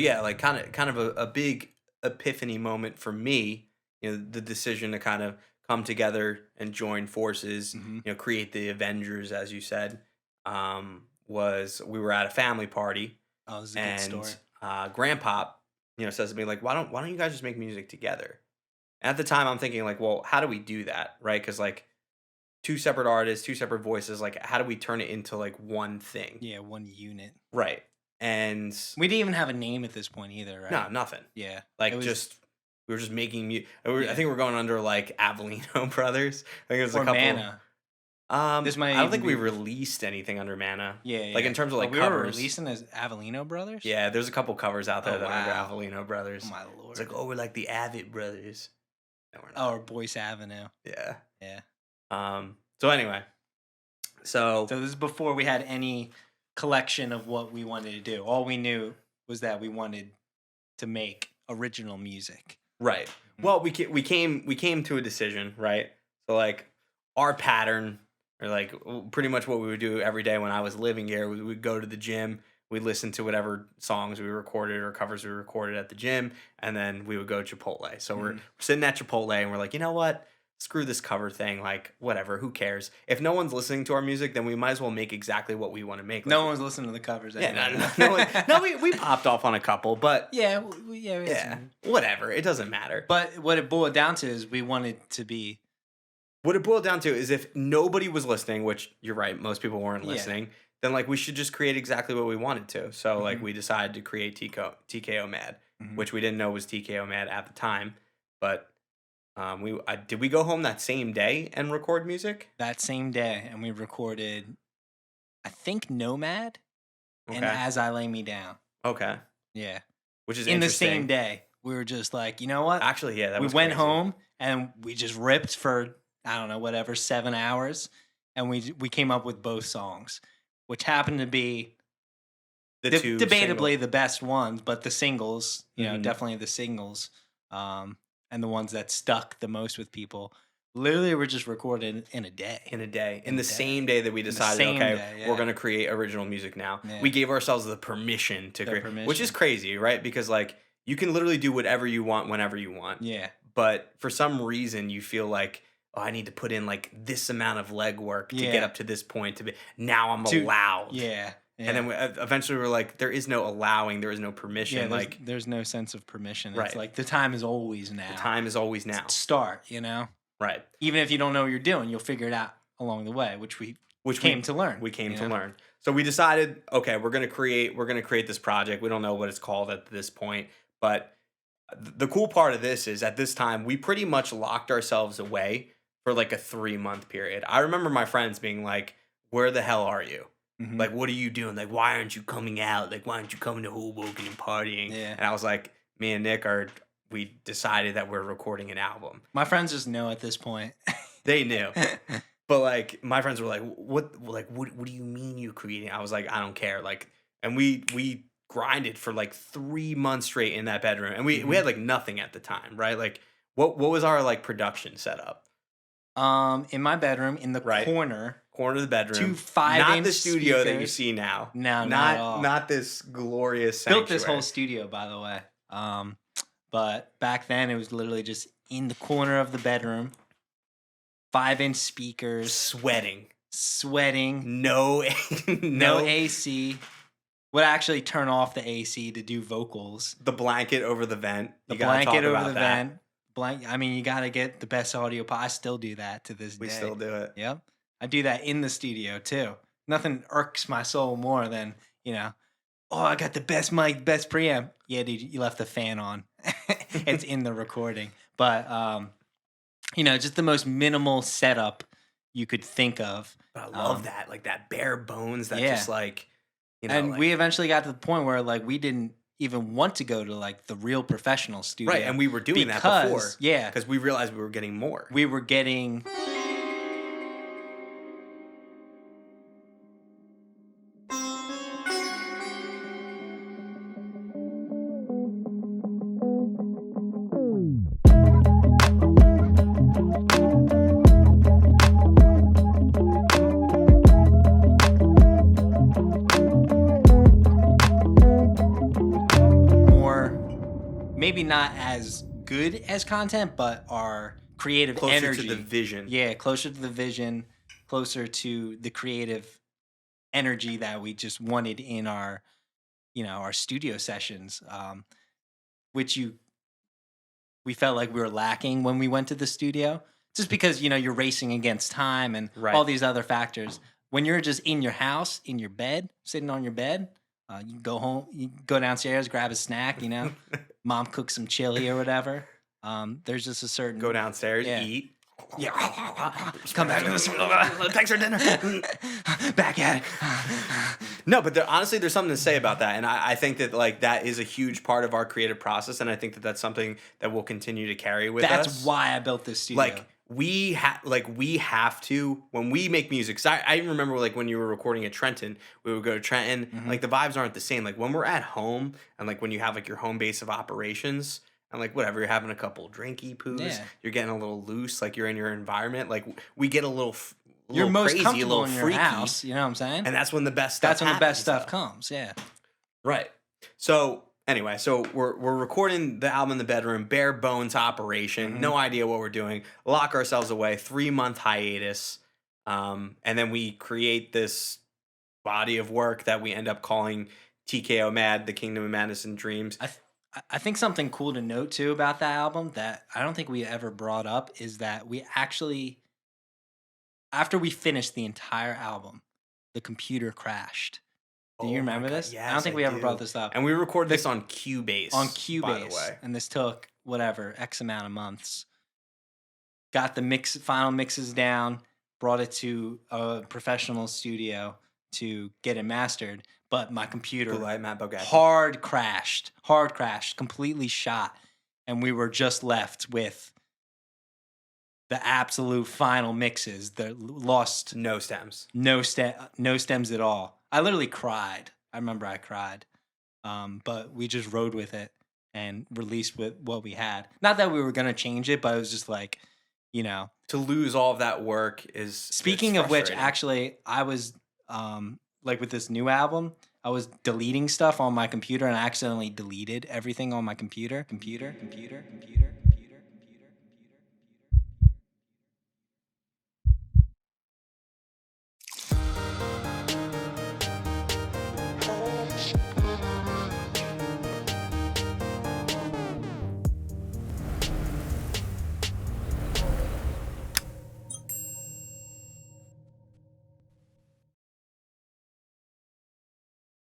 yeah, like kind of a big epiphany moment for me. The decision to kind of come together and join forces. Mhm. Create the Avengers, as you said. Was we were at a family party, Oh, this is a good story. and Grandpop, says to me like, why don't you guys just make music together? And at the time, I'm thinking like, well, how do we do that, right? Because like two separate artists, two separate voices, like how do we turn it into like one thing, Yeah, one unit. right? And We didn't even have a name at this point either, right? no, nothing. Yeah. Like It was, just we were just making music. I Yeah. think we're going under like Avellino Brothers. I think there's a or couple. Mana. This might I don't even think we be- released anything under Mana. Yeah, Like yeah. in terms of like we were covers. releasing as Avellino Brothers? Yeah, there's a couple covers out there Oh, that are under wow. Avellino Brothers. Oh, my lord. It's like, oh, we're like the Avid Brothers. No, we're not. Oh, or Boyce Avenue. Yeah. Yeah. So anyway, so So this is before we had any collection of what we wanted to do. All we knew was that we wanted to make original music. right. Mhm. Well, we came to a decision, right? So like our pattern, or like pretty much what we would do every day when I was living here, we would go to the gym, we'd listen to whatever songs we recorded or covers we recorded at the gym, and then we would go to Chipotle. So we're sitting at Chipotle and we're like, you know what? Screw this cover thing. Like, whatever. Who cares? If no one's listening to our music, then we might as well make exactly what we want to make. Like, No one's listening to the covers. Yeah, anyway. no, we popped off on a couple, but yeah, yeah, whatever. It doesn't matter. But what it boiled down to is we wanted to be. What it boiled down to is if nobody was listening, which you're right, most people weren't Yeah. listening, then like we should just create exactly what we wanted to. So like Mhm. we decided to create TKOMAD, Mhm. which we didn't know was TKOMAD at the time, but did we go home that same day and record music? That same day, and we recorded, I think, Nomad and Okay. As I Lay Me Down. Okay, Yeah. which is In the interesting. same day. We were just like, you know what? Actually, yeah, that we was went crazy. home and we just ripped for, I don't know, whatever, 7 hours. And we came up with both songs, which happened to be The two debatably the best ones, but the singles, Mhm. definitely the singles, and the ones that stuck the most with people, literally were just recorded in a day. in a day, In in a the day. same day that we decided, same okay, day, we're yeah. going to create original music now. Yeah. We gave ourselves the permission to The create, which is permission. crazy, right? Because like you can literally do whatever you want whenever you want. Yeah. But for some reason you feel like, oh, I need to put in like this amount of legwork to get Yeah. up to this point to be, now I'm To- allowed. Yeah. And then eventually we're like, there is no allowing, there is no permission. yeah, Like there's no sense of permission. Right. It's like the time is always now. the time is always now. Start, Right. Even if you don't know what you're doing, you'll figure it out along the way, which we came to learn. We came you to know? learn. So we decided, okay, we're gonna create this project. We don't know what it's called at this point, but the cool part of this is at this time we pretty much locked ourselves away for like a 3-month period. I remember my friends being like, "Where the hell are you? Mhm. Like, what are you doing? Like, why aren't you coming out? Like, why aren't you coming to Hoboken and partying?" Yeah. And I was like, me and Nick we decided that we're recording an album. My friends just know at this point. They knew. But like my friends were like, what do you mean you're creating? I was like, I don't care. Like, and we grinded for like 3 months straight in that bedroom. And we had like nothing at the time, right? Like what was our like production setup? In my bedroom, in the Right. corner, Corner of the bedroom. 2 5-inch Not the studio that you speakers. see now. No, not at all. Not this glorious Built this sanctuary. whole studio, by the way. But back then it was literally just in the corner of the bedroom, 5-inch speakers, Sweating. no No AC. Would actually turn off the AC to do vocals. the blanket over the vent. The You gotta blanket talk over about the that. vent. I mean, you got to get the best audio. I still do that to this day. We still do it. Yep. I do that in the studio too. Nothing irks my soul more than, oh, I got the best mic, best preamp. Yeah, dude, you left the fan on. It's in the recording. But, just the most minimal setup you could think of. But I love that. Like that bare bones that Yeah. just like, And like, we eventually got to the point where like we didn't even want to go to like the real professional studio. right, and we were doing that before. Yeah. Because we realized we were getting more. We were getting maybe not as good as content, but our creative Closer energy. to the vision. Yeah, closer to the vision, closer to the creative energy that we just wanted in our, our studio sessions, which we felt like we were lacking when we went to the studio, just because you're racing against time and all Right. these other factors. When you're just in your house, in your bed, sitting on your bed, you go home, you go downstairs, grab a snack, mom cooks some chili or whatever. There's just a certain Go downstairs, yeah. eat. Yeah, come back to this. Thanks for dinner. Back at it. No, but honestly, there's something to say about that, and I think that like that is a huge part of our creative process, and I think that that's something that we'll continue to carry with us. That's why I built this studio. Like we have to when we make music. 'Cause I even remember like when you were recording at Trenton, we would go to Trenton. Mhm. Like the vibes aren't the same. Like when we're at home and like when you have like your home base of operations. And like whatever, you're having a couple drinky poos, Yeah. you're getting a little loose, like you're in your environment. Like we get a little, You're most crazy, a comfortable little in your freaky, house. You know what I'm saying? and that's when the best stuff. That's when the best happens, stuff comes. Yeah. Right. So anyway, so we're recording the album in the bedroom, bare bones operation, Mhm. no idea what we're doing, lock ourselves away, 3-month hiatus, and then we create this body of work that we end up calling TKOMAD, the Kingdom of Madness and Dreams. I think something cool to note too about that album that I don't think we ever brought up is that we actually, after we finished the entire album, the computer crashed. Do you Oh my remember God, this? I yes, don't think we ever do. brought this up. And we recorded this on Cubase. On by the Cubase, way. and this took whatever X amount of months. Got the final mixes down, brought it to a professional studio to get it mastered, but my computer Blue Light, Matt Bogacki. hard crashed, completely shot, and we were just left with the absolute final mixes. The lost No stems. no stems at all. I literally cried. I remember I cried. But we just rode with it and released with what we had. Not that we were gonna change it, but it was just like, To lose all of that work is Speaking it's of which, frustrating. actually, I was like with this new album, I was deleting stuff on my computer and I accidentally deleted everything on my computer.